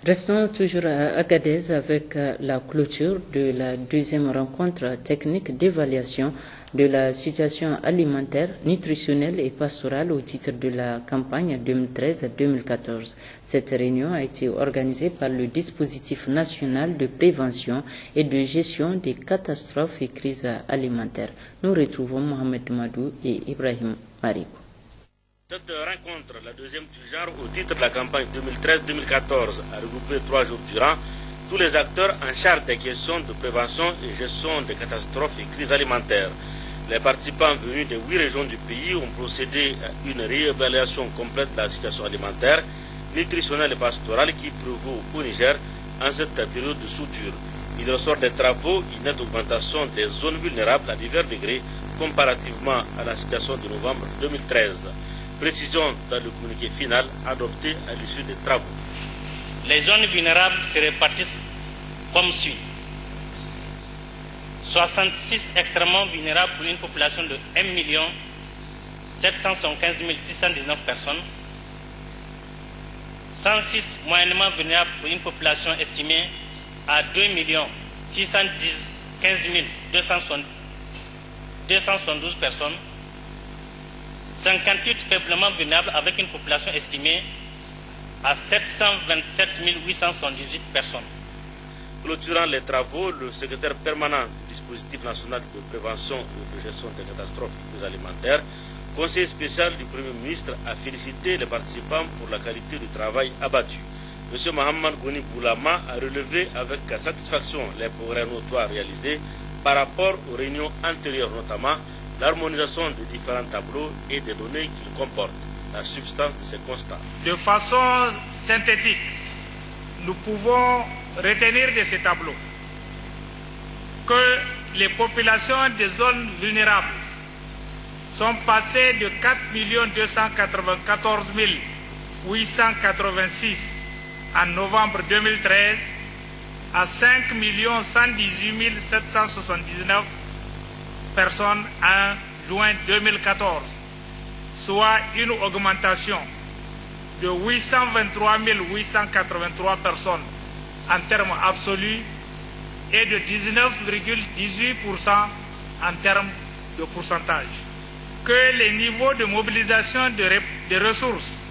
Restons toujours à Agadez avec la clôture de la deuxième rencontre technique d'évaluation de la situation alimentaire, nutritionnelle et pastorale au titre de la campagne 2013-2014. Cette réunion a été organisée par le dispositif national de prévention et de gestion des catastrophes et crises alimentaires. Nous retrouvons Mohamed Madou et Ibrahim Marikou. Cette rencontre, la deuxième du genre au titre de la campagne 2013-2014, a regroupé 3 jours durant tous les acteurs en charge des questions de prévention et gestion des catastrophes et crises alimentaires. Les participants venus des 8 régions du pays ont procédé à une réévaluation complète de la situation alimentaire, nutritionnelle et pastorale qui prévaut au Niger en cette période de soudure. Il ressort des travaux une nette augmentation des zones vulnérables à divers degrés comparativement à la situation de novembre 2013. Précision dans le communiqué final adopté à l'issue des travaux. Les zones vulnérables se répartissent comme suit. 66 extrêmement vulnérables pour une population de 1 775 619 personnes. 106 moyennement vulnérables pour une population estimée à 2 615 272 personnes. 58 faiblement vulnérables avec une population estimée à 727 878 personnes. Clôturant les travaux, le secrétaire permanent du dispositif national de prévention et de gestion des catastrophes alimentaires, conseiller spécial du Premier ministre, a félicité les participants pour la qualité du travail abattu. M. Mohamed Goni Boulama a relevé avec satisfaction les progrès notoires réalisés par rapport aux réunions antérieures, notamment l'harmonisation des différents tableaux et des données qu'ils comportent, la substance de ces constats. De façon synthétique, nous pouvons retenir de ces tableaux que les populations des zones vulnérables sont passées de 4 294 886 en novembre 2013 à 5 118 779 personnes en juin 2014, soit une augmentation de 823 883 personnes en termes absolus et de 19,18% en termes de pourcentage. Que les niveaux de mobilisation de ressources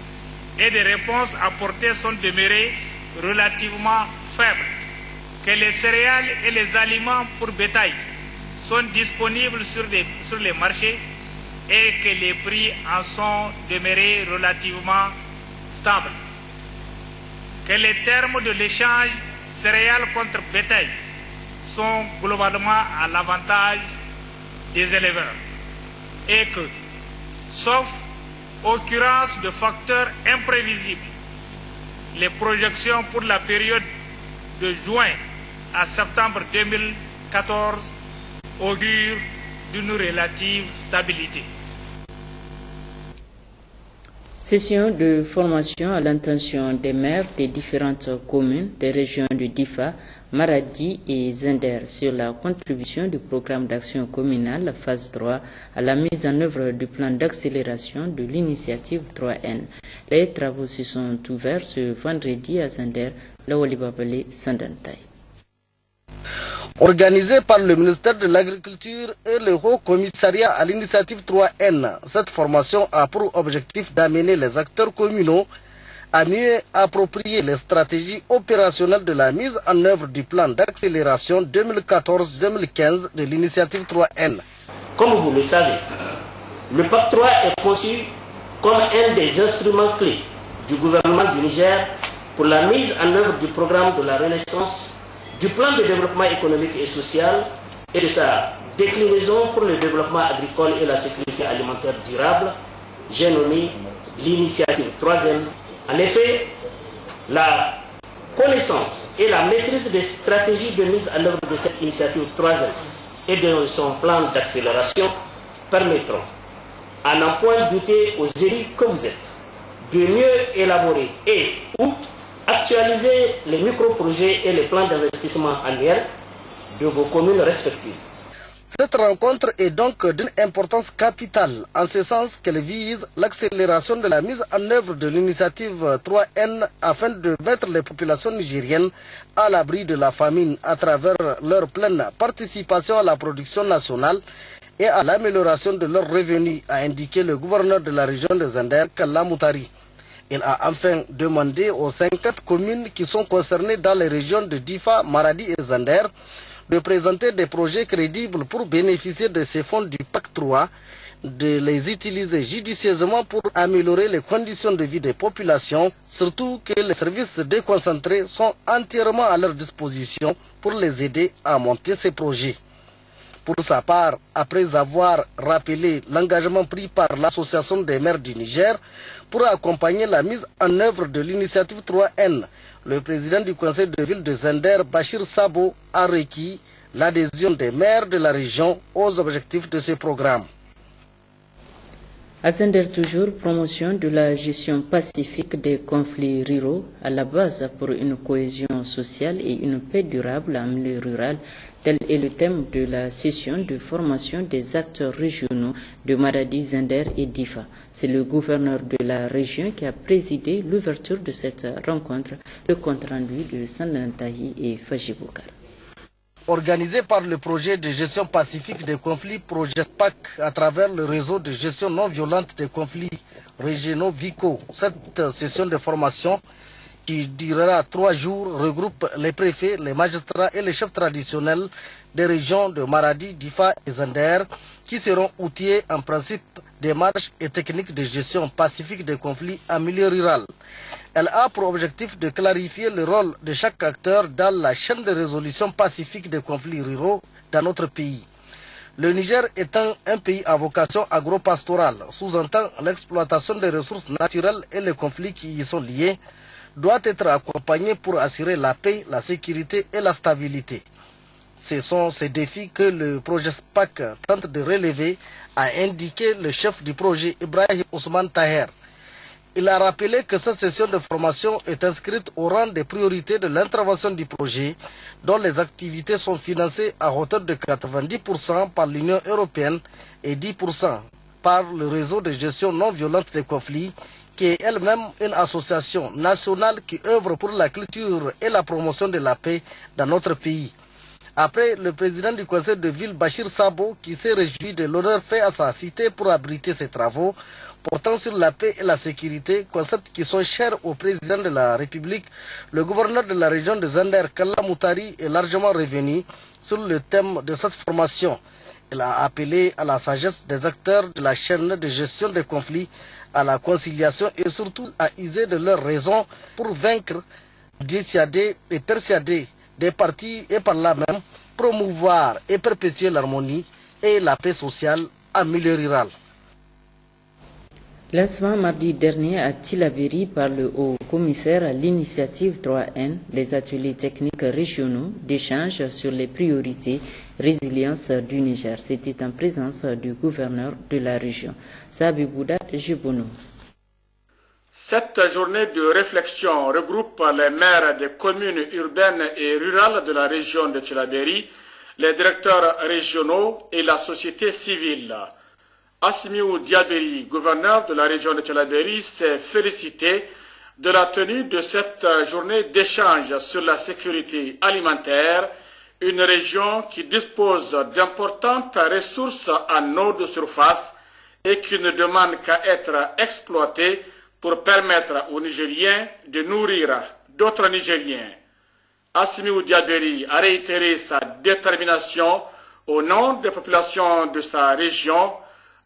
et de réponses apportées sont demeurés relativement faibles. Que les céréales et les aliments pour bétail sont disponibles sur les marchés et que les prix en sont demeurés relativement stables. Que les termes de l'échange céréales contre bétail sont globalement à l'avantage des éleveurs. Et que, sauf occurrence de facteurs imprévisibles, les projections pour la période de juin à septembre 2014 augure d'une relative stabilité. Session de formation à l'intention des maires des différentes communes des régions de Difa, Maradi et Zender sur la contribution du programme d'action communale phase 3 à la mise en œuvre du plan d'accélération de l'initiative 3N. Les travaux se sont ouverts ce vendredi à Zender, la Walibabale Sandantai. Organisée par le ministère de l'Agriculture et le Haut Commissariat à l'initiative 3N, cette formation a pour objectif d'amener les acteurs communaux à mieux approprier les stratégies opérationnelles de la mise en œuvre du plan d'accélération 2014-2015 de l'initiative 3N. Comme vous le savez, le PAC 3 est conçu comme un des instruments clés du gouvernement du Niger pour la mise en œuvre du programme de la Renaissance, du plan de développement économique et social et de sa déclinaison pour le développement agricole et la sécurité alimentaire durable, j'ai nommé l'initiative 3N. En effet, la connaissance et la maîtrise des stratégies de mise en œuvre de cette initiative 3N et de son plan d'accélération permettront, à n'en point douter aux élus que vous êtes, de mieux élaborer et ou actualiser les micro-projets et les plans d'investissement annuels de vos communes respectives. Cette rencontre est donc d'une importance capitale, en ce sens qu'elle vise l'accélération de la mise en œuvre de l'initiative 3N afin de mettre les populations nigériennes à l'abri de la famine à travers leur pleine participation à la production nationale et à l'amélioration de leurs revenus, a indiqué le gouverneur de la région de Zender, Kalla Moutari. Il a enfin demandé aux 50 communes qui sont concernées dans les régions de Difa, Maradi et Zender de présenter des projets crédibles pour bénéficier de ces fonds du PAC 3, de les utiliser judicieusement pour améliorer les conditions de vie des populations, surtout que les services déconcentrés sont entièrement à leur disposition pour les aider à monter ces projets. Pour sa part, après avoir rappelé l'engagement pris par l'Association des maires du Niger pour accompagner la mise en œuvre de l'initiative 3N, le président du conseil de ville de Zender, Bachir Sabo, a requis l'adhésion des maires de la région aux objectifs de ce programme. À Zender toujours, promotion de la gestion pacifique des conflits ruraux à la base pour une cohésion sociale et une paix durable en milieu rural. Tel est le thème de la session de formation des acteurs régionaux de Maradi, Zender et Difa. C'est le gouverneur de la région qui a présidé l'ouverture de cette rencontre, le compte rendu de Sandantahi et Fajiboukar. Organisé par le projet de gestion pacifique des conflits PROGESPAC à travers le réseau de gestion non violente des conflits régionaux VICO, cette session de formation qui durera 3 jours regroupe les préfets, les magistrats et les chefs traditionnels des régions de Maradi, Difa et Zender qui seront outillés en principe des marches et techniques de gestion pacifique des conflits en milieu rural. Elle a pour objectif de clarifier le rôle de chaque acteur dans la chaîne de résolution pacifique des conflits ruraux dans notre pays. Le Niger étant un pays à vocation agro-pastorale, sous-entend l'exploitation des ressources naturelles et les conflits qui y sont liés, doit être accompagné pour assurer la paix, la sécurité et la stabilité. Ce sont ces défis que le projet SPAC tente de relever, a indiqué le chef du projet Ibrahim Ousmane Taher. Il a rappelé que cette session de formation est inscrite au rang des priorités de l'intervention du projet, dont les activités sont financées à hauteur de 90% par l'Union européenne et 10% par le réseau de gestion non violente des conflits, qui est elle-même une association nationale qui œuvre pour la culture et la promotion de la paix dans notre pays. Après le président du conseil de ville, Bachir Sabo, qui s'est réjoui de l'honneur fait à sa cité pour abriter ses travaux, portant sur la paix et la sécurité, concepts qui sont chers au président de la République, le gouverneur de la région de Zender, Kalla Moutari, est largement revenu sur le thème de cette formation. Il a appelé à la sagesse des acteurs de la chaîne de gestion des conflits, à la conciliation et surtout à user de leurs raisons pour vaincre, dissuader et persuader des partis et par là même promouvoir et perpétuer l'harmonie et la paix sociale en milieu rural. Lancement mardi dernier à Tillabéri par le haut-commissaire à l'initiative 3N, les ateliers techniques régionaux d'échange sur les priorités résilience du Niger. C'était en présence du gouverneur de la région, Sabi Bouda Jibono. Cette journée de réflexion regroupe les maires des communes urbaines et rurales de la région de Tillabéri, les directeurs régionaux et la société civile. Assimiou Diabéri, gouverneur de la région de Tillabéri, s'est félicité de la tenue de cette journée d'échange sur la sécurité alimentaire, une région qui dispose d'importantes ressources en eau de surface et qui ne demande qu'à être exploitée pour permettre aux Nigériens de nourrir d'autres Nigériens. Assimiou Diabéri a réitéré sa détermination au nom des populations de sa région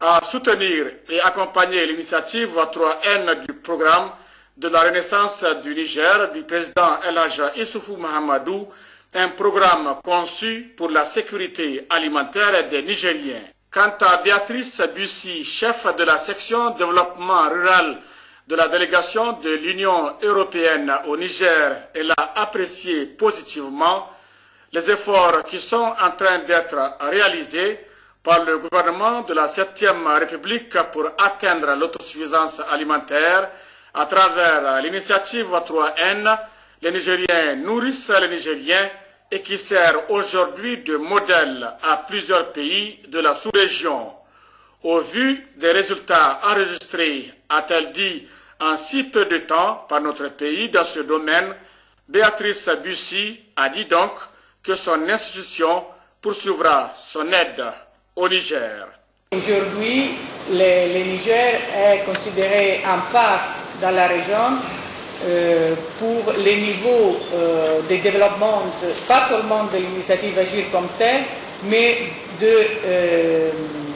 à soutenir et accompagner l'initiative 3N du programme de la Renaissance du Niger du président El Hadj Issoufou Mahamadou, un programme conçu pour la sécurité alimentaire des Nigériens. Quant à Béatrice Bussy, chef de la section développement rural de la délégation de l'Union européenne au Niger, elle a apprécié positivement les efforts qui sont en train d'être réalisés par le gouvernement de la 7e République pour atteindre l'autosuffisance alimentaire à travers l'initiative 3N. Les Nigériens nourrissent les Nigériens et qui sert aujourd'hui de modèle à plusieurs pays de la sous-région. Au vu des résultats enregistrés, a-t-elle dit, en si peu de temps par notre pays dans ce domaine, Béatrice Bussy a dit donc que son institution poursuivra son aide au Niger. Aujourd'hui, le Niger est considéré un phare dans la région pour les niveaux de développement, pas seulement de l'initiative Agir comme telle, mais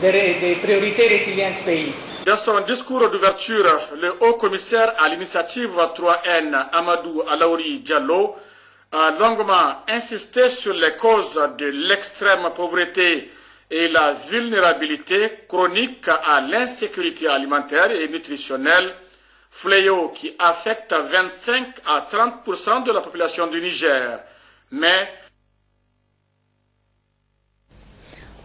des priorités résilience pays. Dans son discours d'ouverture, le haut-commissaire à l'initiative 3N, Amadou Alaouri Diallo, a longuement insisté sur les causes de l'extrême pauvreté et la vulnérabilité chronique à l'insécurité alimentaire et nutritionnelle, fléau qui affecte 25 à 30% de la population du Niger. Mais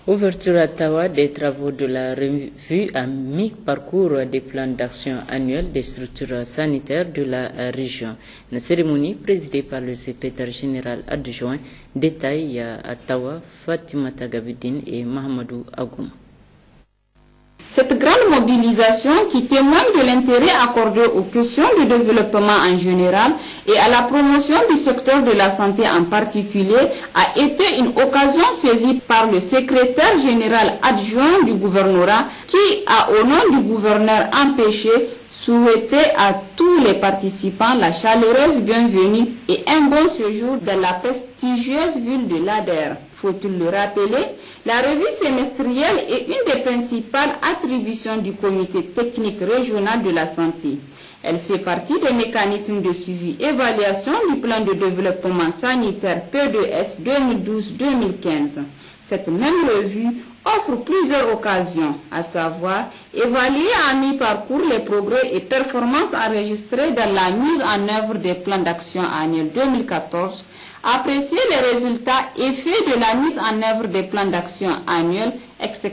ouverture à Tawa des travaux de la revue à mi-parcours des plans d'action annuels des structures sanitaires de la région. Une cérémonie présidée par le secrétaire général adjoint détaille à Tawa, Fatimata Gabidine et Mahamadou Agoum. Cette grande mobilisation qui témoigne de l'intérêt accordé aux questions de développement en général et à la promotion du secteur de la santé en particulier a été une occasion saisie par le secrétaire général adjoint du gouvernorat qui a, au nom du gouverneur empêché, souhaité à tous les participants la chaleureuse bienvenue et un bon séjour dans la prestigieuse ville de l'Ader. Faut-il le rappeler, la revue semestrielle est une des principales attributions du comité technique régional de la santé. Elle fait partie des mécanismes de suivi-évaluation du plan de développement sanitaire P2S 2012-2015. Cette même revue offre plusieurs occasions, à savoir évaluer à mi-parcours les progrès et performances enregistrés dans la mise en œuvre des plans d'action annuels 2014, apprécier les résultats et effets de la mise en œuvre des plans d'action annuels, etc.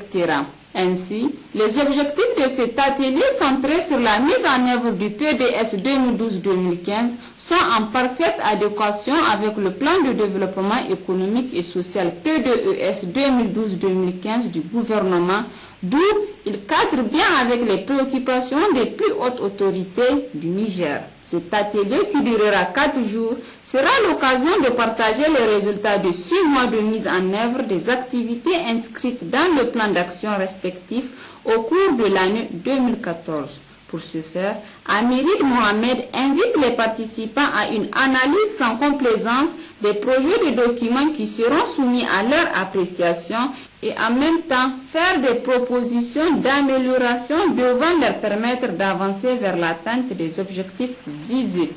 Ainsi, les objectifs de cet atelier centré sur la mise en œuvre du PDS 2012-2015 sont en parfaite adéquation avec le plan de développement économique et social P2ES 2012-2015 du gouvernement, d'où il cadre bien avec les préoccupations des plus hautes autorités du Niger. Cet atelier, qui durera 4 jours, sera l'occasion de partager les résultats de 6 mois de mise en œuvre des activités inscrites dans le plan d'action respectif au cours de l'année 2014. Pour ce faire, Amirid Mohamed invite les participants à une analyse sans complaisance des projets de documents qui seront soumis à leur appréciation et en même temps faire des propositions d'amélioration devant leur permettre d'avancer vers l'atteinte des objectifs visés.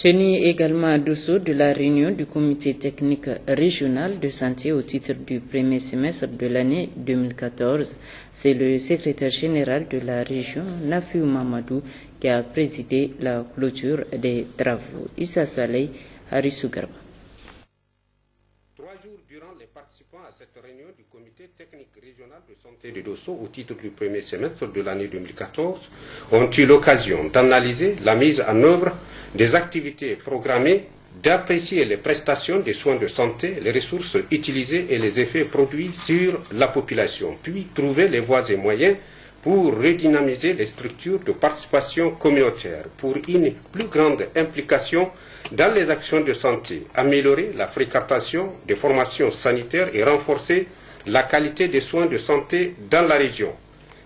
Tenu également à Dosso de la réunion du comité technique régional de santé au titre du premier semestre de l'année 2014, c'est le secrétaire général de la région, Nafiou Mamadou, qui a présidé la clôture des travaux. Issa Saleh, Harissou Garba. 3 jours durant, les participants à cette réunion du comité technique régional de santé de Dosso au titre du premier semestre de l'année 2014 ont eu l'occasion d'analyser la mise en œuvre des activités programmées, d'apprécier les prestations des soins de santé, les ressources utilisées et les effets produits sur la population, puis trouver les voies et moyens pour redynamiser les structures de participation communautaire, pour une plus grande implication dans les actions de santé, améliorer la fréquentation des formations sanitaires et renforcer la qualité des soins de santé dans la région.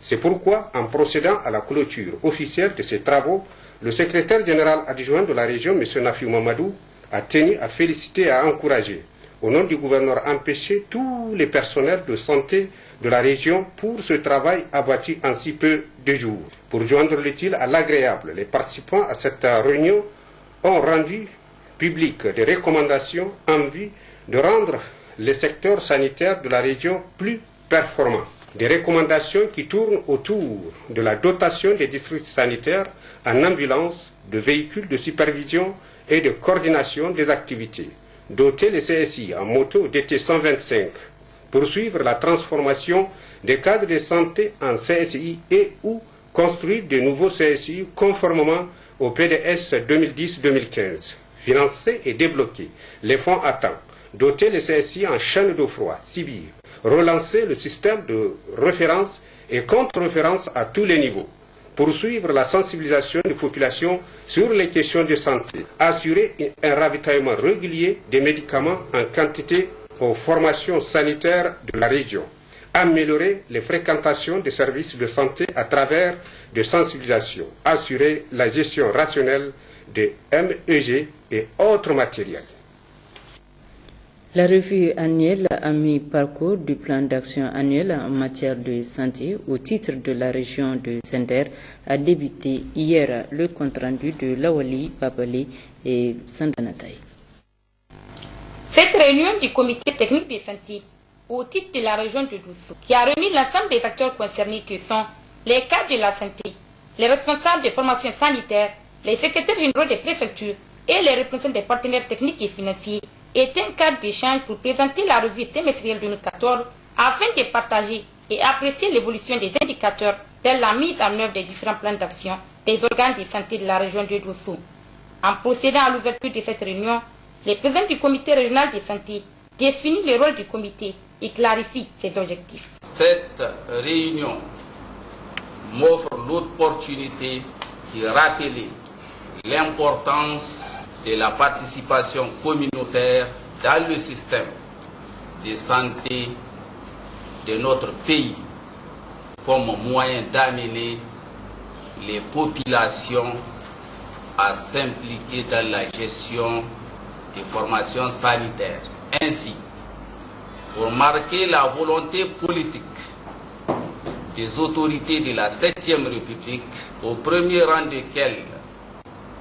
C'est pourquoi, en procédant à la clôture officielle de ces travaux, le secrétaire général adjoint de la région, M. Nafiou Mamadou, a tenu à féliciter et à encourager, au nom du gouverneur empêché, tous les personnels de santé de la région pour ce travail abattu en si peu de jours. Pour joindre l'utile à l'agréable, les participants à cette réunion ont rendu publiques des recommandations en vue de rendre les secteurs sanitaires de la région plus performants. Des recommandations qui tournent autour de la dotation des districts sanitaires en ambulance, de véhicules de supervision et de coordination des activités, doter les CSI en moto DT125, poursuivre la transformation des cadres de santé en CSI et ou construire de nouveaux CSI conformément au PDS 2010-2015, financer et débloquer les fonds à temps, doter les CSI en chaîne d'eau froid, CIBIR, relancer le système de référence et contre-référence à tous les niveaux, poursuivre la sensibilisation des populations sur les questions de santé, assurer un ravitaillement régulier des médicaments en quantité aux formations sanitaires de la région, améliorer les fréquentations des services de santé à travers des sensibilisations, assurer la gestion rationnelle des MEG et autres matériels. La revue annuelle a mis parcours du plan d'action annuel en matière de santé au titre de la région de Zender a débuté hier le compte-rendu de Lawali, Babali et Sandanataï. Cette réunion du comité technique de santé au titre de la région de Dosso, qui a réuni l'ensemble des acteurs concernés que sont les cadres de la santé, les responsables des formations sanitaires, les secrétaires généraux des préfectures et les représentants des partenaires techniques et financiers, est un cadre d'échange pour présenter la revue semestrielle 2014 afin de partager et apprécier l'évolution des indicateurs de la mise en œuvre des différents plans d'action des organes de santé de la région de Dosso. En procédant à l'ouverture de cette réunion, le président du comité régional de santé définit le rôle du comité et clarifie ses objectifs. Cette réunion m'offre l'opportunité de rappeler l'importance de la participation communautaire dans le système de santé de notre pays comme moyen d'amener les populations à s'impliquer dans la gestion des formations sanitaires. Ainsi, pour marquer la volonté politique des autorités de la 7e République, au premier rang desquelles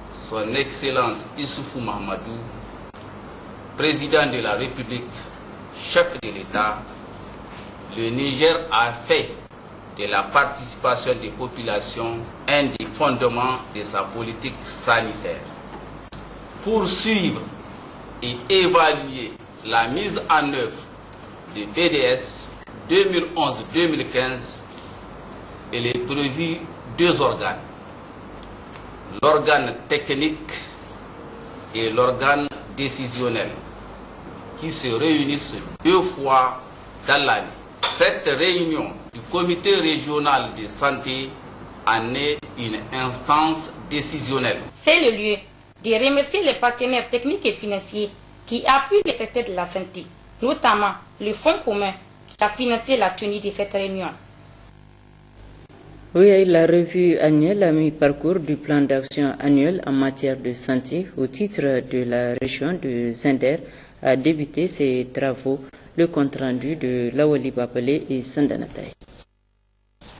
Son Excellence Issoufou Mahamadou, président de la République, chef de l'État, le Niger a fait de la participation des populations un des fondements de sa politique sanitaire. Pour suivre et évaluer la mise en œuvre du PDS 2011-2015, il est prévu 2 organes, l'organe technique et l'organe décisionnel, qui se réunissent 2 fois dans l'année. Cette réunion du comité régional de santé en est une instance décisionnelle. C'est le lieu de remercier les partenaires techniques et financiers qui appuient le secteur de la santé, notamment le Fonds commun qui a financé la tenue de cette réunion. Oui, la revue annuelle a mis parcours du plan d'action annuel en matière de santé au titre de la région de Zender a débuté ses travaux, le compte-rendu de Lawali Babale et Sandanataï.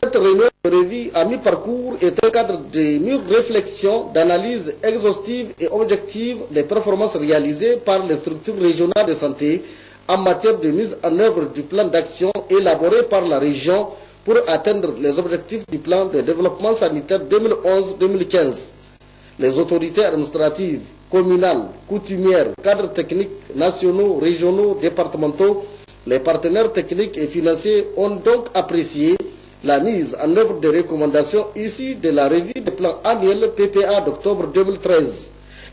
Cette réunion de revue à mi-parcours est un cadre de mûre réflexion, d'analyse exhaustive et objective des performances réalisées par les structures régionales de santé en matière de mise en œuvre du plan d'action élaboré par la région pour atteindre les objectifs du plan de développement sanitaire 2011-2015. Les autorités administratives, communales, coutumières, cadres techniques, nationaux, régionaux, départementaux, les partenaires techniques et financiers ont donc apprécié la mise en œuvre des recommandations issues de la revue des plans annuels PPA d'octobre 2013.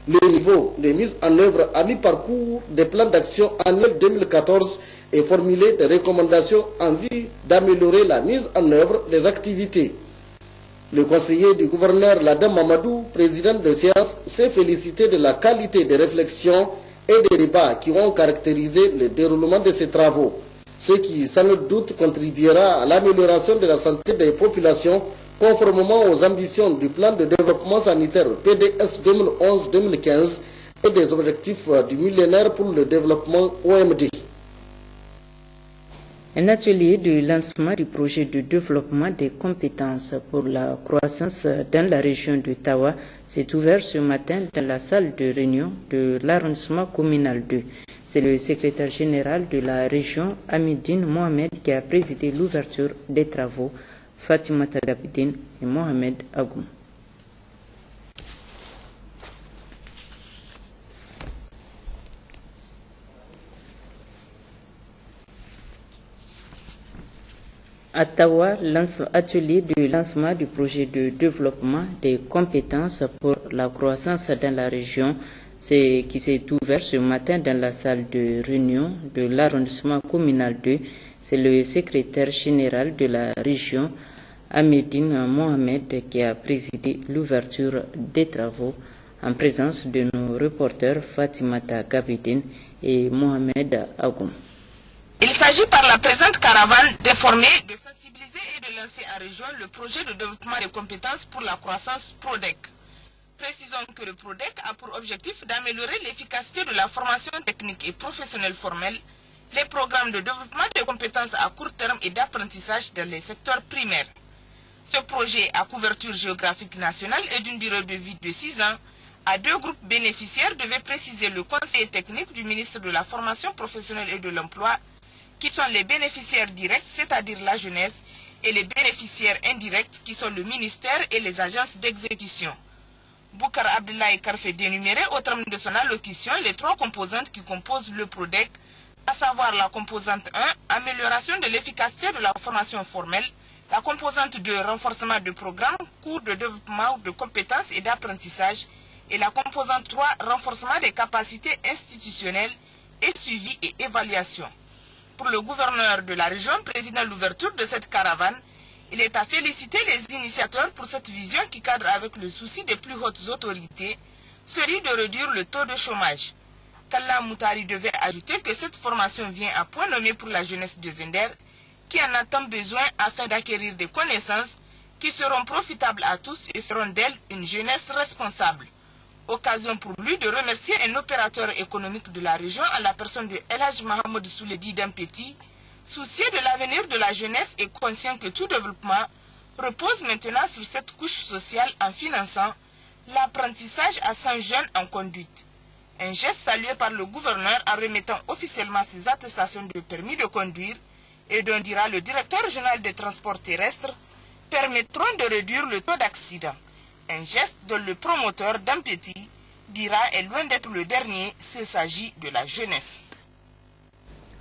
Le niveau de mise en œuvre à mi-parcours des plans d'action annuels 2014 et formuler des recommandations en vue d'améliorer la mise en œuvre des activités. Le conseiller du gouverneur Ladem Mamadou, président de séance, s'est félicité de la qualité des réflexions et des débats qui ont caractérisé le déroulement de ces travaux, ce qui sans nul doute contribuera à l'amélioration de la santé des populations conformément aux ambitions du plan de développement sanitaire PDS 2011-2015 et des objectifs du millénaire pour le développement OMD. Un atelier de lancement du projet de développement des compétences pour la croissance dans la région de Tawa s'est ouvert ce matin dans la salle de réunion de l'arrondissement communal 2. C'est le secrétaire général de la région, Amidine Mohamed, qui a présidé l'ouverture des travaux. Fatima Tagabidine et Mohamed Agoum. À Tawa, atelier de lancement du projet de développement des compétences pour la croissance dans la région qui s'est ouvert ce matin dans la salle de réunion de l'arrondissement communal 2. C'est le secrétaire général de la région, Ahmedine Mohamed, qui a présidé l'ouverture des travaux en présence de nos reporters Fatimata Gabidine et Mohamed Agoum. Il s'agit par la présente caravane d'informer, de sensibiliser et de lancer en région le projet de développement des compétences pour la croissance PRODEC. Précisons que le PRODEC a pour objectif d'améliorer l'efficacité de la formation technique et professionnelle formelle, les programmes de développement des compétences à court terme et d'apprentissage dans les secteurs primaires. Ce projet à couverture géographique nationale et d'une durée de vie de 6 ans, à 2 groupes bénéficiaires devait préciser le conseiller technique du ministre de la Formation professionnelle et de l'Emploi, qui sont les bénéficiaires directs, c'est-à-dire la jeunesse, et les bénéficiaires indirects, qui sont le ministère et les agences d'exécution. Boukar Abdoulaye Karfe d'énumérer au terme de son allocution les 3 composantes qui composent le PRODEC, à savoir la composante 1, amélioration de l'efficacité de la formation formelle, la composante 2, renforcement de programmes, cours de développement de compétences et d'apprentissage, et la composante 3, renforcement des capacités institutionnelles et suivi et évaluation. Pour le gouverneur de la région, président l'ouverture de cette caravane, il est à féliciter les initiateurs pour cette vision qui cadre avec le souci des plus hautes autorités, celui de réduire le taux de chômage. Kalla Moutari devait ajouter que cette formation vient à point nommé pour la jeunesse de Zender, qui en a tant besoin afin d'acquérir des connaissances qui seront profitables à tous et feront d'elle une jeunesse responsable. Occasion pour lui de remercier un opérateur économique de la région à la personne de El Hadj Mohamed Souledi Dampeti, soucieux de l'avenir de la jeunesse et conscient que tout développement repose maintenant sur cette couche sociale en finançant l'apprentissage à 100 jeunes en conduite. Un geste salué par le gouverneur en remettant officiellement ses attestations de permis de conduire et dont dira le directeur régional des transports terrestres, permettront de réduire le taux d'accident. Un geste dont le promoteur Dampeti dira est loin d'être le dernier s'il s'agit de la jeunesse.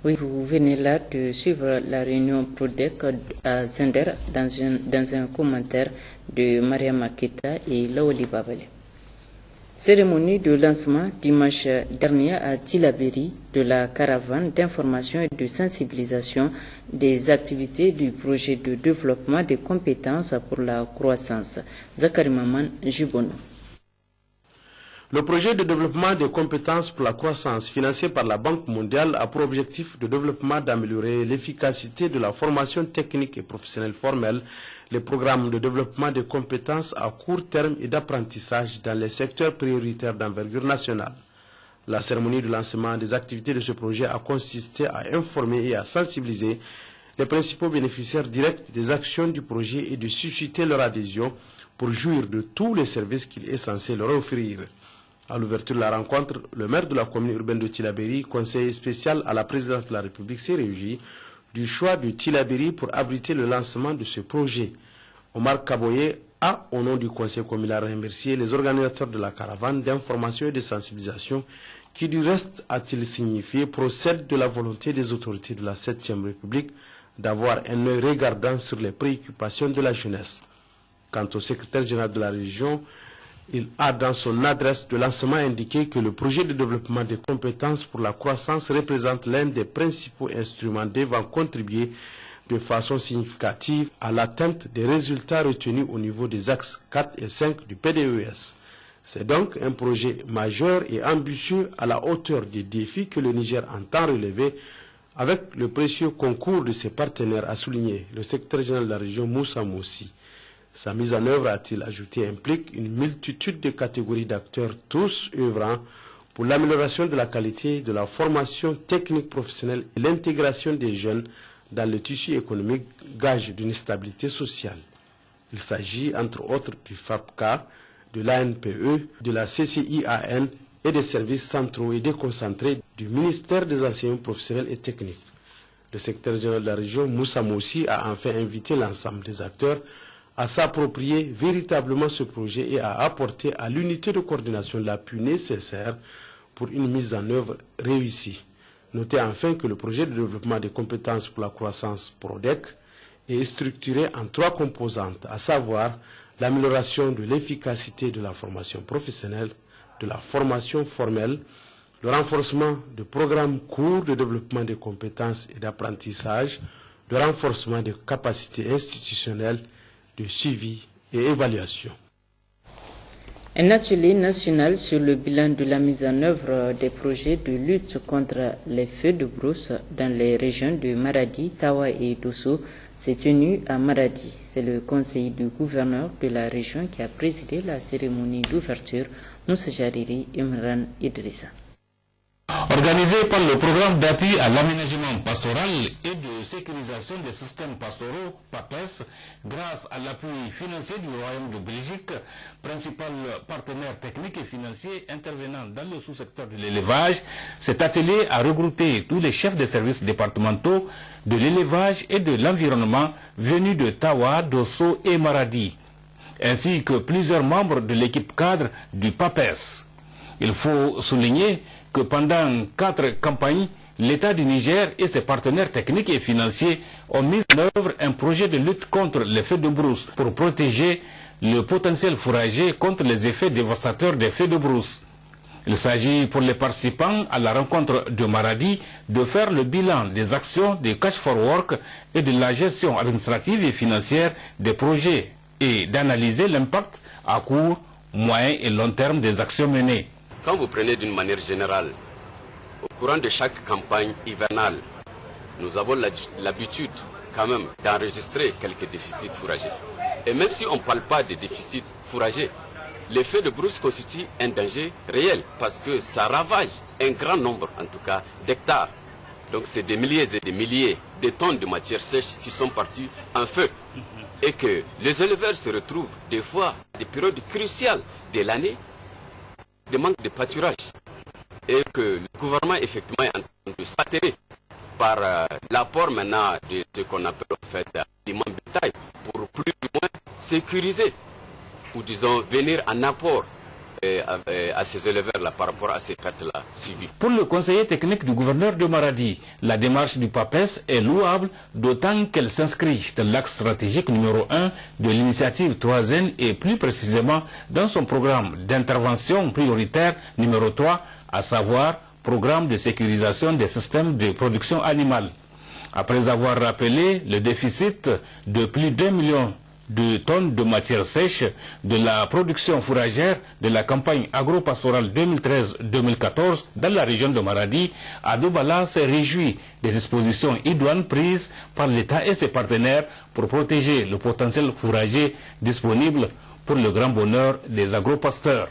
Oui, vous venez là de suivre la réunion PRODEC à Zender dans un commentaire de Maria Maketa et Laoli Babale. Cérémonie de lancement dimanche dernier à Tillabéri de la caravane d'information et de sensibilisation des activités du projet de développement des compétences pour la croissance. Zakari Maman Jibono. Le projet de développement des compétences pour la croissance financé par la Banque mondiale a pour objectif de développement d'améliorer l'efficacité de la formation technique et professionnelle formelle, les programmes de développement des compétences à court terme et d'apprentissage dans les secteurs prioritaires d'envergure nationale. La cérémonie de lancement des activités de ce projet a consisté à informer et à sensibiliser les principaux bénéficiaires directs des actions du projet et de susciter leur adhésion pour jouir de tous les services qu'il est censé leur offrir. À l'ouverture de la rencontre, le maire de la commune urbaine de Tillabéri, conseiller spécial à la présidence de la République, s'est réjoui du choix de Tillabéri pour abriter le lancement de ce projet. Omar Kaboye a, au nom du conseil communal, remercié les organisateurs de la caravane d'information et de sensibilisation qui, du reste, a-t-il signifié, procède de la volonté des autorités de la 7e République d'avoir un œil regardant sur les préoccupations de la jeunesse. Quant au secrétaire général de la région, il a dans son adresse de lancement indiqué que le projet de développement des compétences pour la croissance représente l'un des principaux instruments devant contribuer de façon significative à l'atteinte des résultats retenus au niveau des axes 4 et 5 du PDES. C'est donc un projet majeur et ambitieux à la hauteur des défis que le Niger entend relever avec le précieux concours de ses partenaires, a souligné le secrétaire général de la région Moussa Moussi. Sa mise en œuvre, a-t-il ajouté, implique une multitude de catégories d'acteurs, tous œuvrant pour l'amélioration de la qualité de la formation technique professionnelle et l'intégration des jeunes dans le tissu économique, gage d'une stabilité sociale. Il s'agit, entre autres, du FAPCA, de l'ANPE, de la CCIAN et des services centraux et déconcentrés du ministère des enseignements professionnels et techniques. Le secrétaire général de la région, Moussa Moussi, a enfin invité l'ensemble des acteurs à s'approprier véritablement ce projet et à apporter à l'unité de coordination l'appui nécessaire pour une mise en œuvre réussie. Notez enfin que le projet de développement des compétences pour la croissance PRODEC est structuré en 3 composantes, à savoir l'amélioration de l'efficacité de la formation professionnelle, de la formation formelle, le renforcement de programmes courts de développement des compétences et d'apprentissage, le renforcement des capacités institutionnelles de suivi et évaluation. Un atelier national sur le bilan de la mise en œuvre des projets de lutte contre les feux de brousse dans les régions de Maradi, Tawa et Dosso s'est tenu à Maradi. C'est le conseil du gouverneur de la région qui a présidé la cérémonie d'ouverture, Moussa Jariri Imran Idrissa. Organisé par le programme d'appui à l'aménagement pastoral et de sécurisation des systèmes pastoraux, PAPES, grâce à l'appui financier du Royaume de Belgique, principal partenaire technique et financier intervenant dans le sous-secteur de l'élevage, cet atelier a regroupé tous les chefs de services départementaux de l'élevage et de l'environnement venus de Tawa, Dosso et Maradi, ainsi que plusieurs membres de l'équipe cadre du PAPES. Il faut souligner que pendant 4 campagnes, l'État du Niger et ses partenaires techniques et financiers ont mis en œuvre un projet de lutte contre les feux de brousse pour protéger le potentiel fourrager contre les effets dévastateurs des feux de brousse. Il s'agit pour les participants à la rencontre de Maradi de faire le bilan des actions de Cash for Work et de la gestion administrative et financière des projets et d'analyser l'impact à court, moyen et long terme des actions menées. Quand vous prenez d'une manière générale, au courant de chaque campagne hivernale, nous avons l'habitude quand même d'enregistrer quelques déficits fourragers. Et même si on ne parle pas de déficits fourragers, les feux de brousse constituent un danger réel parce que ça ravage un grand nombre, en tout cas, d'hectares. Donc c'est des milliers et des milliers de tonnes de matière sèche qui sont parties en feu. Et que les éleveurs se retrouvent des fois à des périodes cruciales de l'année, de manque de pâturage, et que le gouvernement effectivement est en train de s'atteler par l'apport maintenant de ce qu'on appelle en fait l'aliment bétail pour plus ou moins sécuriser ou disons venir en apport à ces éleveurs-là par rapport à ces pertes-là suivies. Pour le conseiller technique du gouverneur de Maradi, la démarche du PAPES est louable, d'autant qu'elle s'inscrit dans l'axe stratégique numéro 1 de l'initiative 3N et plus précisément dans son programme d'intervention prioritaire numéro 3, à savoir programme de sécurisation des systèmes de production animale. Après avoir rappelé le déficit de plus d'1 million de tonnes de matière sèche de la production fourragère de la campagne agro-pastorale 2013-2014 dans la région de Maradi, Adobala s'est réjoui des dispositions idoines prises par l'État et ses partenaires pour protéger le potentiel fourrager disponible pour le grand bonheur des agro-pasteurs.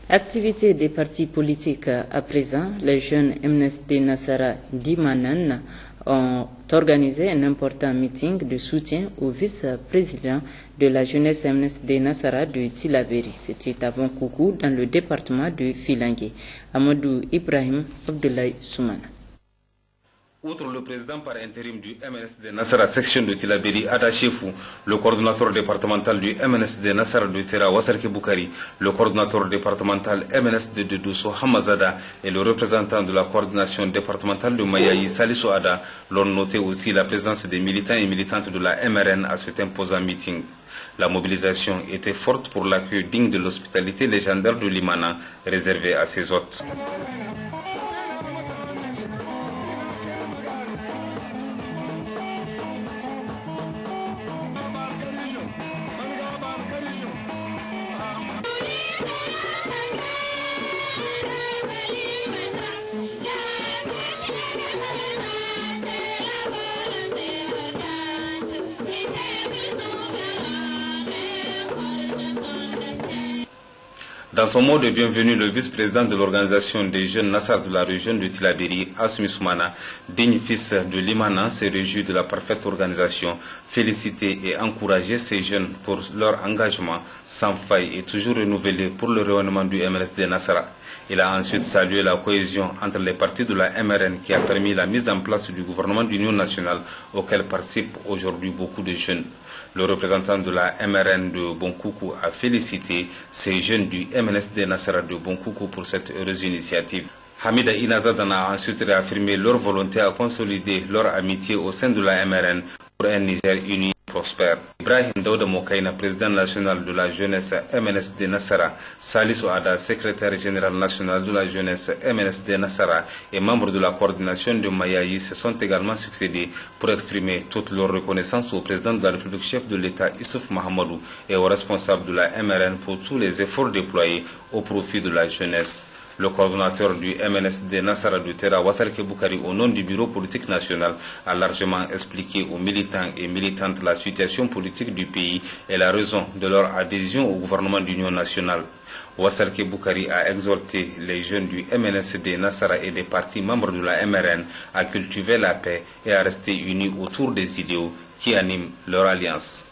Activité des partis politiques à présent, les jeunes MNSD Nassara d'Imanan ont organisé un important meeting de soutien au vice-président de la jeunesse MNSD Nassara de Tilaberi. C'était à Bonkoukou, dans le département de Filangué. Amadou Ibrahim Abdoulaye Soumana. Outre le président par intérim du MNSD Nassara section de Tilaberi, Ada Chefou, le coordonnateur départemental du MNSD Nassara de Tera, Wasserke Boukari, le coordonnateur départemental MNSD de Dosso, Hamazada, et le représentant de la coordination départementale de Mayaï, Salisu Ada, l'ont noté aussi la présence des militants et militantes de la MRN à cet imposant meeting. La mobilisation était forte pour l'accueil digne de l'hospitalité légendaire de Limana, réservée à ses hôtes. Dans son mot de bienvenue, le vice-président de l'organisation des jeunes Nassar de la région de Tilaberi, Asmi Soumana, digne fils de Limana, s'est réjoui de la parfaite organisation, félicité et encouragé ces jeunes pour leur engagement sans faille et toujours renouvelé pour le rayonnement du MNSD Nassara. Il a ensuite salué la cohésion entre les partis de la MRN qui a permis la mise en place du gouvernement d'union nationale auquel participent aujourd'hui beaucoup de jeunes. Le représentant de la MRN de Bonkoukou a félicité ces jeunes du MNSD Nassara de Bonkoukou pour cette heureuse initiative. Hamida Inazadan a ensuite réaffirmé leur volonté à consolider leur amitié au sein de la MRN pour un Niger uni prospère. Ibrahim Daouda Mokaina, président national de la jeunesse MNSD Nassara, Salisu Ada, secrétaire général national de la jeunesse MNSD Nassara et membre de la coordination de Mayaï se sont également succédés pour exprimer toute leur reconnaissance au président de la République, chef de l'État Issouf Mahamadou, et aux responsables de la MRN pour tous les efforts déployés au profit de la jeunesse. Le coordonnateur du MNSD Nassara du Terra, Wassalke Boukari, au nom du bureau politique national, a largement expliqué aux militants et militantes la situation politique du pays et la raison de leur adhésion au gouvernement d'union nationale. Wassalke Boukari a exhorté les jeunes du MNSD Nassara et des partis membres de la MRN à cultiver la paix et à rester unis autour des idéaux qui animent leur alliance.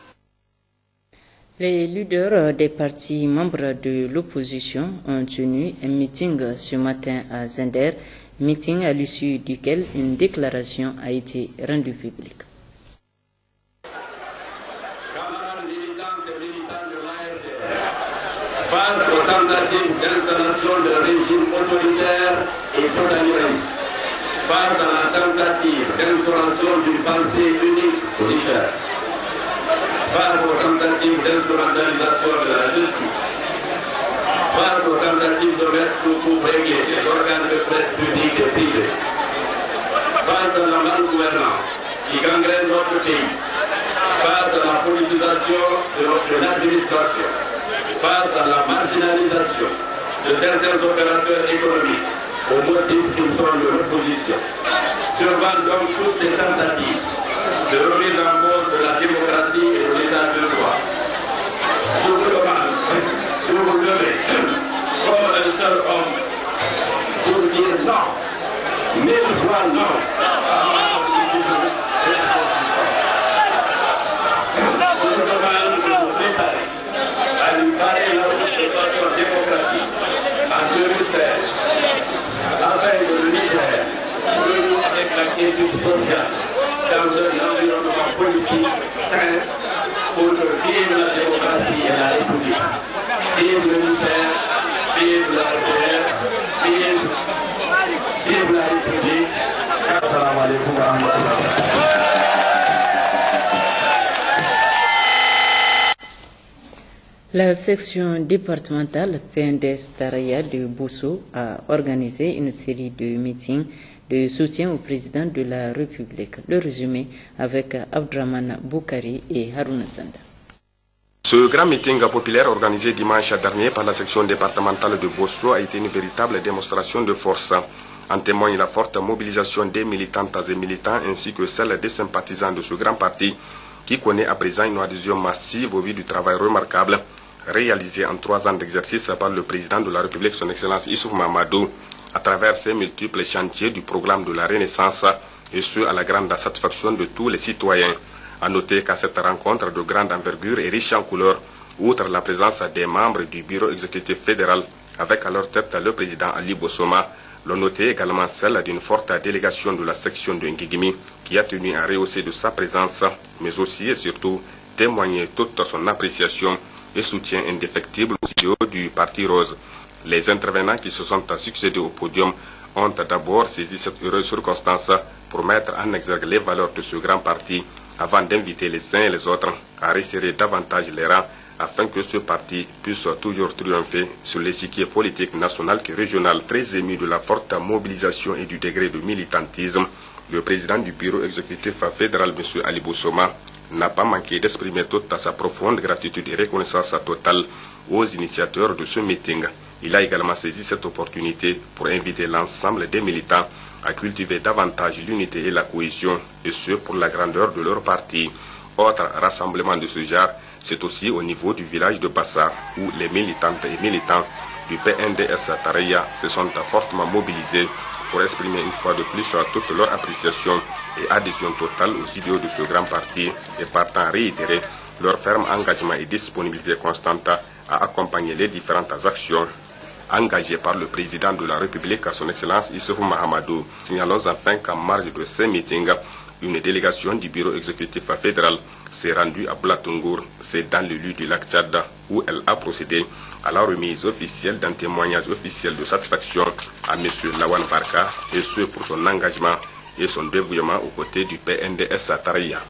Les leaders des partis membres de l'opposition ont tenu un meeting ce matin à Zender, meeting à l'issue duquel une déclaration a été rendue publique. Camarades militantes et militants de l'ARD, face aux tentatives d'installation d'un régime autoritaire et totalitaire, face à la tentative d'instauration d'une pensée unique au Niger, face aux tentatives d'instrumentalisation de la justice, face aux tentatives de mettre sous coup régler les organes de presse publique et privée, face à la malgouvernance qui gangrène notre pays, face à la politisation de l'administration, face à la marginalisation de certains opérateurs économiques au motif qu'ils sont de l'opposition. Devant donc toutes ces tentatives de remise en cause de la démocratie et de l'état de droit, je vous demande de vous lever comme un seul homme pour dire non, 1000 fois non. Je vous demande de vous préparer à lui parler la façon démocratique en 2016, afin que le Niger renoue avec la quiétude sociale dans un environnement politique sain pour vivre la démocratie et la République. Vive le Niger, vive la RDR, vive la République. Assalamu alaikum wa rahmatullah. La section départementale PNDS Taraya de Bousso a organisé une série de meetings de soutien au président de la République. Le résumé avec Abdraman Boukari et Harouna Sanda. Ce grand meeting populaire organisé dimanche dernier par la section départementale de Bosso a été une véritable démonstration de force. En témoigne la forte mobilisation des militantes et militants ainsi que celle des sympathisants de ce grand parti qui connaît à présent une adhésion massive au vu du travail remarquable réalisé en 3 ans d'exercice par le président de la République, son Excellence Issouf Mahamadou, à travers ses multiples chantiers du programme de la Renaissance, et ce à la grande satisfaction de tous les citoyens. À noter qu'à cette rencontre de grande envergure et riche en couleurs, outre la présence des membres du bureau exécutif fédéral, avec à leur tête le président Ali Bossoma, l'on notait également celle d'une forte délégation de la section de Ngigimi, qui a tenu à rehausser de sa présence, mais aussi et surtout témoigner toute son appréciation et soutien indéfectible aux idéaux du Parti Rose. Les intervenants qui se sont succédés au podium ont d'abord saisi cette heureuse circonstance pour mettre en exergue les valeurs de ce grand parti avant d'inviter les uns et les autres à resserrer davantage les rangs afin que ce parti puisse toujours triompher sur l'échiquier politique national et régional. Très ému de la forte mobilisation et du degré de militantisme, le président du bureau exécutif fédéral, M. Ali Bossoma, n'a pas manqué d'exprimer toute sa profonde gratitude et reconnaissance totale aux initiateurs de ce meeting. Il a également saisi cette opportunité pour inviter l'ensemble des militants à cultiver davantage l'unité et la cohésion, et ce pour la grandeur de leur parti. Autre rassemblement de ce genre, c'est aussi au niveau du village de Bassa, où les militantes et militants du PNDS Taraya se sont fortement mobilisés pour exprimer une fois de plus toute leur appréciation et adhésion totale aux idéaux de ce grand parti et partant réitérer leur ferme engagement et disponibilité constante à accompagner les différentes actions engagées par le président de la République, son Excellence Issouf Mahamadou. Signalons enfin qu'en marge de ces meetings, une délégation du bureau exécutif fédéral s'est rendue à Blatungour, c'est dans le lieu du lac Tchad, où elle a procédé à la remise officielle d'un témoignage officiel de satisfaction à M. Lawan Barka, et ce pour son engagement et son dévouement aux côtés du PNDS Taraya.